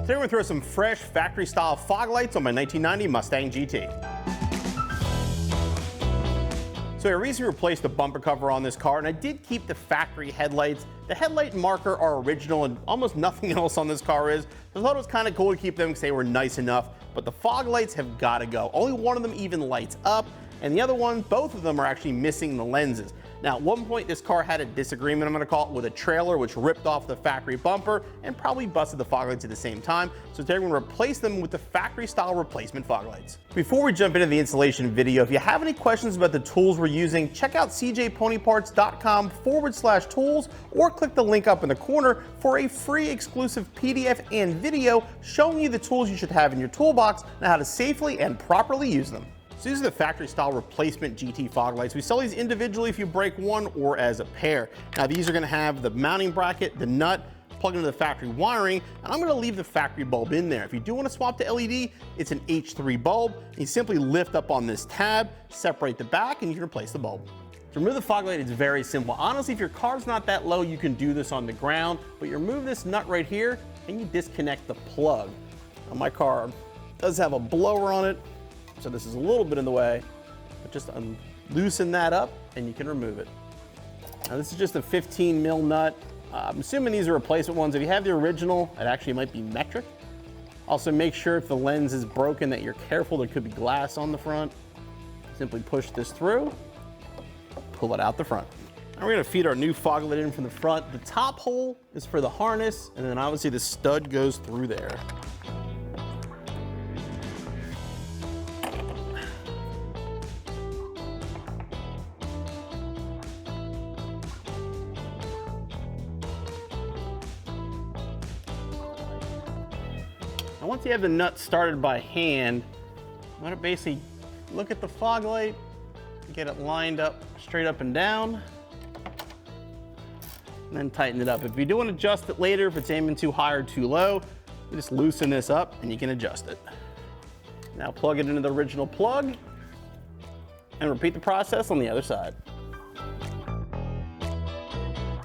Today we're going to throw some fresh factory style fog lights on my 1990 Mustang GT. So I recently replaced the bumper cover on this car, and I did keep the factory headlights. The headlight and marker are original and almost nothing else on this car is. So I thought it was kind of cool to keep them because they were nice enough, but the fog lights have got to go. Only one of them even lights up, and the other one, both of them are actually missing the lenses. Now, at one point, this car had a disagreement, I'm going to call it, with a trailer which ripped off the factory bumper and probably busted the fog lights at the same time. So today we're going to replace them with the factory-style replacement fog lights. Before we jump into the installation video, if you have any questions about the tools we're using, check out cjponyparts.com/tools or click the link up in the corner for a free exclusive PDF and video showing you the tools you should have in your toolbox and how to safely and properly use them. So these are the factory style replacement GT fog lights. We sell these individually if you break one or as a pair. Now these are going to have the mounting bracket, the nut, plug into the factory wiring, and I'm going to leave the factory bulb in there. If you do want to swap to LED, it's an H3 bulb. You simply lift up on this tab, separate the back, and you can replace the bulb. To remove the fog light, it's very simple. Honestly, if your car's not that low, you can do this on the ground, but you remove this nut right here and you disconnect the plug. Now my car does have a blower on it, so this is a little bit in the way, but just loosen that up and you can remove it. Now this is just a 15 mil nut. I'm assuming these are replacement ones. If you have the original, it actually might be metric. Also make sure if the lens is broken that you're careful, there could be glass on the front. Simply push this through, pull it out the front. Now we're gonna feed our new fog light in from the front. The top hole is for the harness, and then obviously the stud goes through there. Now once you have the nut started by hand, I'm going to basically look at the fog light, get it lined up, straight up and down, and then tighten it up. If you do want to adjust it later, if it's aiming too high or too low, you just loosen this up and you can adjust it. Now plug it into the original plug and repeat the process on the other side.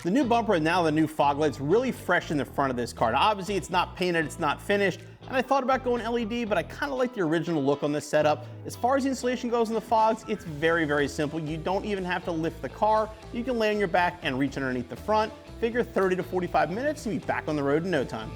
The new bumper and now the new fog lights really freshen the front of this car. Now obviously it's not painted, it's not finished, and I thought about going LED, but I kind of like the original look on this setup. As far as the installation goes in the fogs, it's very, very simple. You don't even have to lift the car. You can lay on your back and reach underneath the front. Figure 30 to 45 minutes and be back on the road in no time.